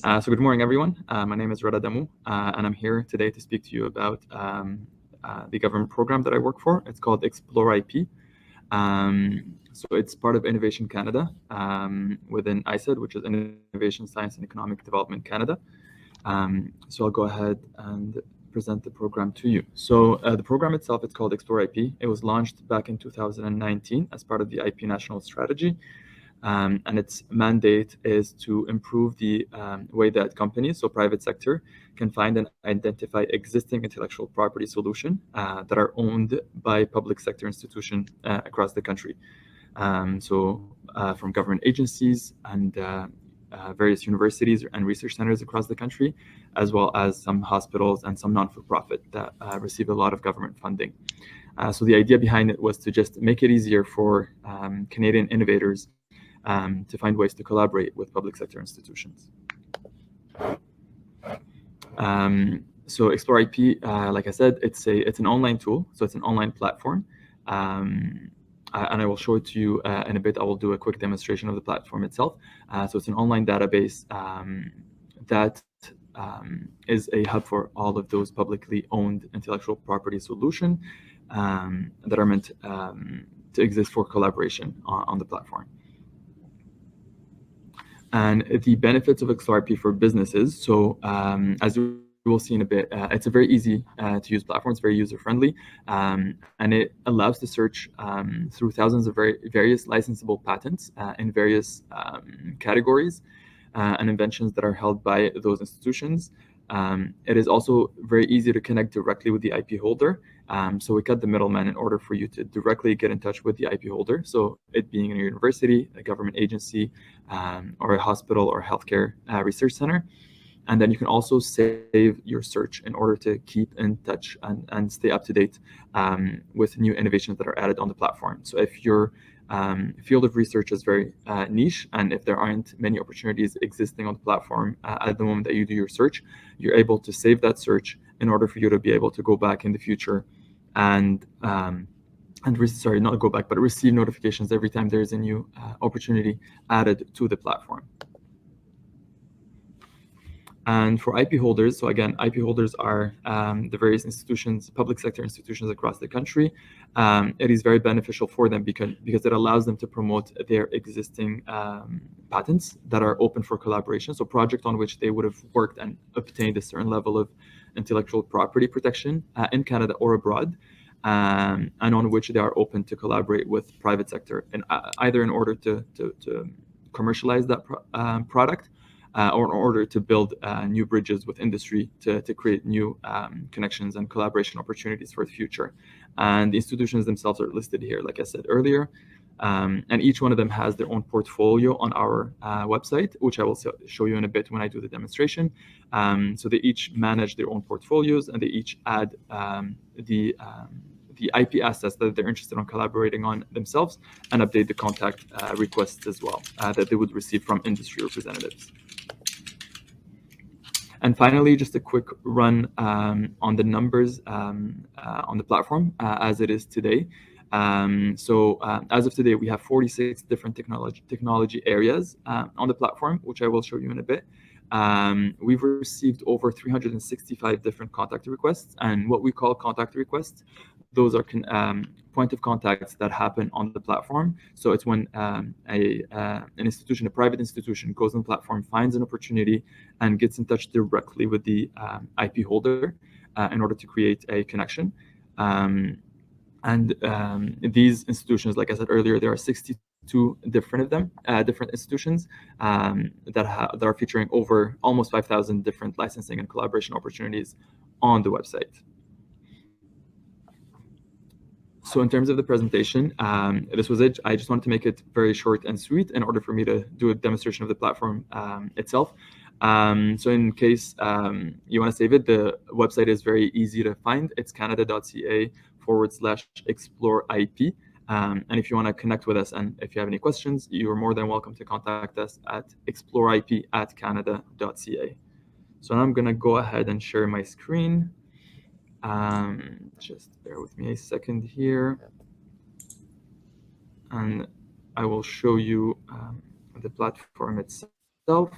So good morning, everyone. My name is Reda Damou, and I'm here today to speak to you about the government program that I work for. It's called Explore IP. So it's part of Innovation Canada within ISED, which is Innovation, Science, and Economic Development Canada. So I'll go ahead and present the program to you. So the program itself, it's called Explore IP. It was launched back in 2019 as part of the IP National Strategy. And its mandate is to improve the way that companies, so private sector, can find and identify existing intellectual property solutions that are owned by public sector institutions across the country. From government agencies and various universities and research centers across the country, as well as some hospitals and some non-for-profit that receive a lot of government funding. So the idea behind it was to just make it easier for Canadian innovators to find ways to collaborate with public sector institutions. So Explore IP, like I said, it's an online tool, so it's an online platform, and I will show it to you in a bit. I will do a quick demonstration of the platform itself. So it's an online database that is a hub for all of those publicly owned intellectual property solutions that are meant to exist for collaboration on the platform. And the benefits of Explore IP for businesses. So as you will see in a bit, it's a very easy to use platform. It's very user-friendly, and it allows to search through thousands of various licensable patents in various categories and inventions that are held by those institutions. It is also very easy to connect directly with the IP holder. So we cut the middleman in order for you to directly get in touch with the IP holder. So it being a university, a government agency, or a hospital or healthcare research center. And then you can also save your search in order to keep in touch and stay up to date with new innovations that are added on the platform. So if your field of research is very niche, and if there aren't many opportunities existing on the platform at the moment that you do your search, you're able to save that search in order for you to be able to go back in the future and receive notifications every time there is a new opportunity added to the platform. And for IP holders, so again, IP holders are the various institutions, public sector institutions across the country. It is very beneficial for them because it allows them to promote their existing patents that are open for collaboration. So projects on which they would have worked and obtained a certain level of intellectual property protection in Canada or abroad, and on which they are open to collaborate with private sector, and either in order to commercialize that product, or in order to build new bridges with industry to create new connections and collaboration opportunities for the future. And the institutions themselves are listed here, like I said earlier. And each one of them has their own portfolio on our website, which I will show you in a bit when I do the demonstration. So they each manage their own portfolios, and they each add the IP assets that they're interested in collaborating on themselves, and update the contact requests as well that they would receive from industry representatives. And finally, just a quick run on the numbers on the platform as it is today. As of today, we have 46 different technology areas on the platform, which I will show you in a bit. We've received over 365 different contact requests, and what we call contact requests, those are point of contacts that happen on the platform. So it's when an institution, a private institution, goes on the platform, finds an opportunity, and gets in touch directly with the IP holder in order to create a connection. These institutions, like I said earlier, there are 62 different of them, different institutions that are featuring over almost 5,000 different licensing and collaboration opportunities on the website. So in terms of the presentation, this was it. I just wanted to make it very short and sweet in order for me to do a demonstration of the platform itself. So in case you want to save it, the website is very easy to find. It's canada.ca/explore IP. And if you want to connect with us, and if you have any questions, you are more than welcome to contact us at exploreip@canada.ca. So now I'm going to go ahead and share my screen. Just bear with me a second here, and I will show you the platform itself.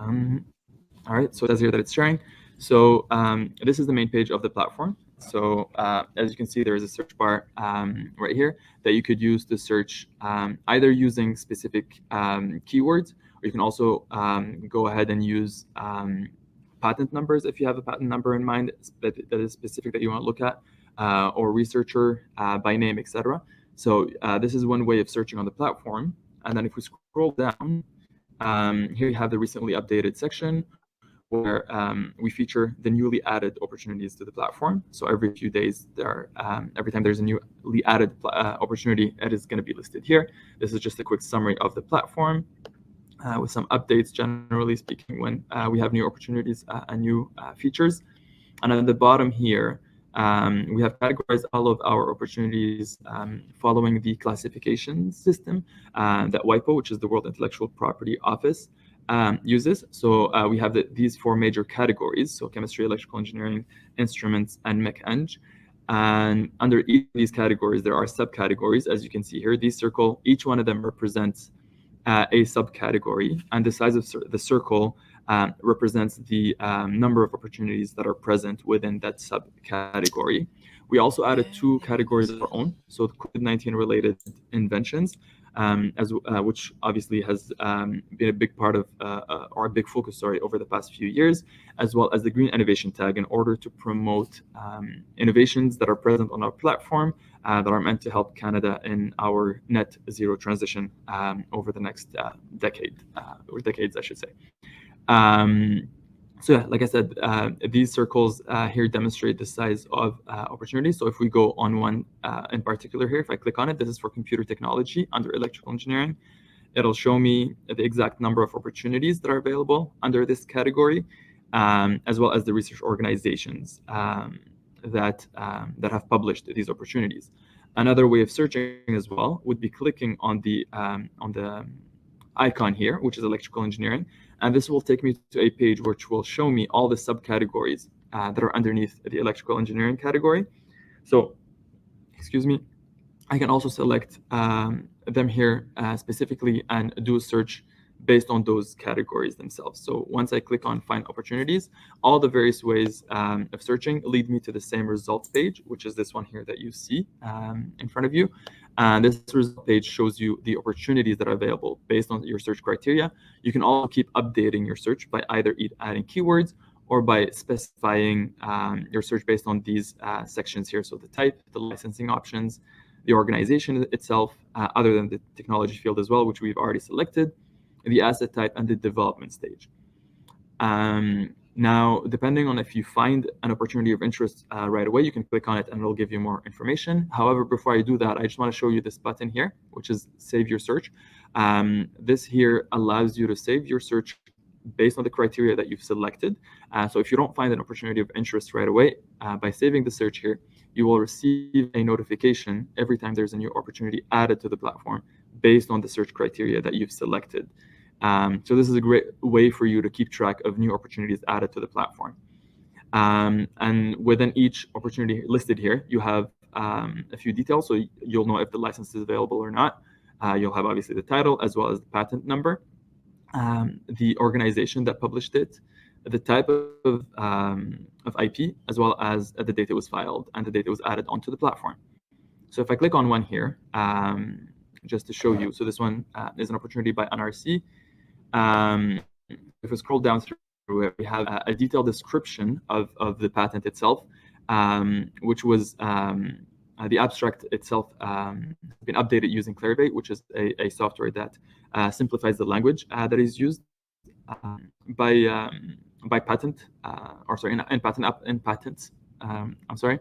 All right, so it says here that it's sharing. So this is the main page of the platform. So as you can see, there is a search bar right here that you could use to search either using specific keywords, or you can also go ahead and use patent numbers if you have a patent number in mind that is specific that you want to look at, or researcher by name, etc. So this is one way of searching on the platform. And then if we scroll down, here you have the recently updated section where we feature the newly added opportunities to the platform. So every few days, every time there's a newly added opportunity, it is going to be listed here. This is just a quick summary of the platform with some updates, generally speaking, when we have new opportunities and new features. And at the bottom here, we have categorized all of our opportunities following the classification system that WIPO, which is the World Intellectual Property Office, uses. So we have these four major categories: so chemistry, electrical engineering, instruments, and mech eng. And under each of these categories, there are subcategories. As you can see here, each one of them represents a subcategory, and the size of the circle represents the number of opportunities that are present within that subcategory. We also added two categories of our own, so the COVID-19 related inventions, which obviously has been a big part of, or a big focus, over the past few years, as well as the green innovation tag, in order to promote innovations that are present on our platform that are meant to help Canada in our net zero transition over the next decade, or decades, I should say. So yeah, like I said, these circles here demonstrate the size of opportunities. So if we go on one in particular here, if I click on it, this is for computer technology under electrical engineering. It'll show me the exact number of opportunities that are available under this category, as well as the research organizations that have published these opportunities. Another way of searching as well would be clicking on the icon here, which is electrical engineering, and this will take me to a page which will show me all the subcategories that are underneath the electrical engineering category. So, excuse me, I can also select them here specifically and do a search based on those categories themselves. So once I click on Find Opportunities, all the various ways of searching lead me to the same results page, which is this one here that you see in front of you. And this result page shows you the opportunities that are available based on your search criteria. You can also keep updating your search by either adding keywords or by specifying your search based on these sections here. So the type, the licensing options, the organization itself, other than the technology field as well, which we've already selected, the asset type, and the development stage. Now, depending on if you find an opportunity of interest right away, you can click on it and it'll give you more information. However, before I do that, I just want to show you this button here, which is Save Your Search. This here allows you to save your search based on the criteria that you've selected. So if you don't find an opportunity of interest right away, by saving the search here, you will receive a notification every time there's a new opportunity added to the platform based on the search criteria that you've selected. So this is a great way for you to keep track of new opportunities added to the platform. And within each opportunity listed here, you have a few details, so you'll know if the license is available or not. You'll have obviously the title as well as the patent number, the organization that published it, the type of IP, as well as the date it was filed and the date it was added onto the platform. So if I click on one here, just to show you, so this one is an opportunity by NRC. If we scroll down through it, we have a detailed description of the patent itself, which was the abstract itself has been updated using Clarivate, which is a software that simplifies the language that is used by patent, in patents. I'm sorry.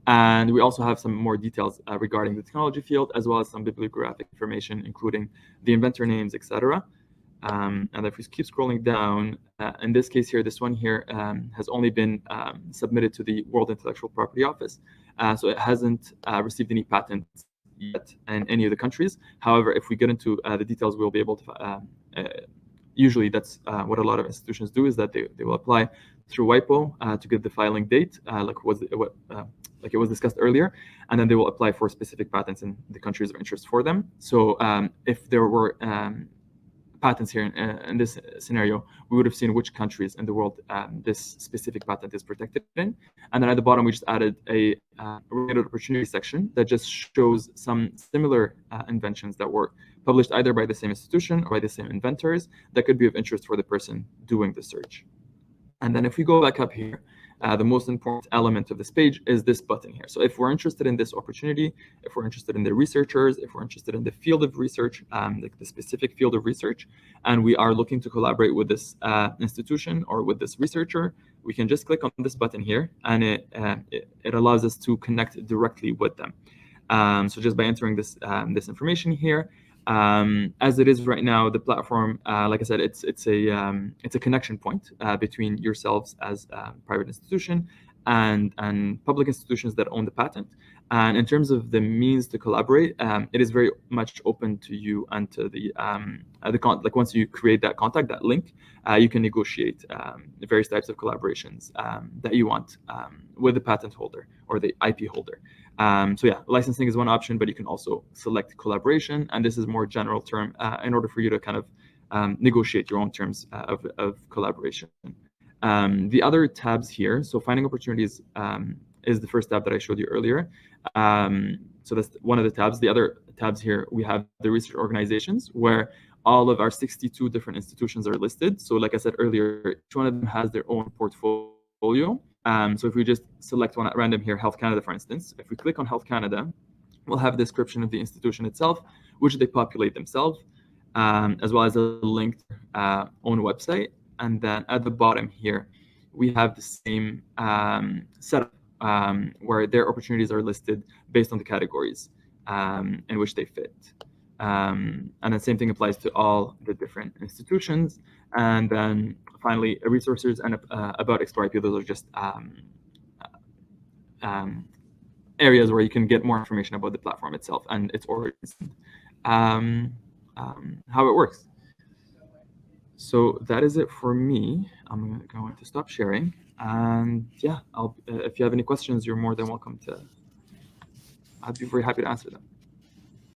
And we also have some more details regarding the technology field, as well as some bibliographic information, including the inventor names, etc. And if we keep scrolling down, in this case here, this one here has only been submitted to the World Intellectual Property Office. So it hasn't received any patents yet in any of the countries. However, if we get into the details, we'll be able to, usually that's what a lot of institutions do, is that they will apply through WIPO to get the filing date, like it was discussed earlier, and then they will apply for specific patents in the countries of interest for them. So if there were patents here in this scenario, we would have seen which countries in the world this specific patent is protected in. And then at the bottom, we just added a related opportunity section that just shows some similar inventions that were published either by the same institution or by the same inventors that could be of interest for the person doing the search. And then if we go back up here, the most important element of this page is this button here. So if we're interested in this opportunity, if we're interested in the researchers, if we're interested in the field of research, like the specific field of research, and we are looking to collaborate with this institution or with this researcher, we can just click on this button here, and it allows us to connect directly with them. So just by entering this information here, as it is right now, the platform, like I said, it's a connection point between yourselves as a private institution and public institutions that own the patent. And in terms of the means to collaborate, it is very much open to you and to the like once you create that contact, that link, you can negotiate the various types of collaborations that you want with the patent holder or the IP holder. So yeah, licensing is one option, but you can also select collaboration, and this is more general term in order for you to kind of negotiate your own terms of collaboration. The other tabs here, so finding opportunities is the first tab that I showed you earlier. So that's one of the tabs. The other tabs here, we have the research organizations where all of our 62 different institutions are listed. So like I said earlier, each one of them has their own portfolio. So if we just select one at random here, Health Canada, for instance, if we click on Health Canada, we'll have a description of the institution itself, which they populate themselves, as well as a link to their own website. And then at the bottom here, we have the same setup where their opportunities are listed based on the categories in which they fit. And the same thing applies to all the different institutions. And then finally, resources and about Explore IP, those are just areas where you can get more information about the platform itself and its origins, how it works. So that is it for me. I'm going to stop sharing. And yeah, if you have any questions, you're more than welcome to. I'd be very happy to answer them.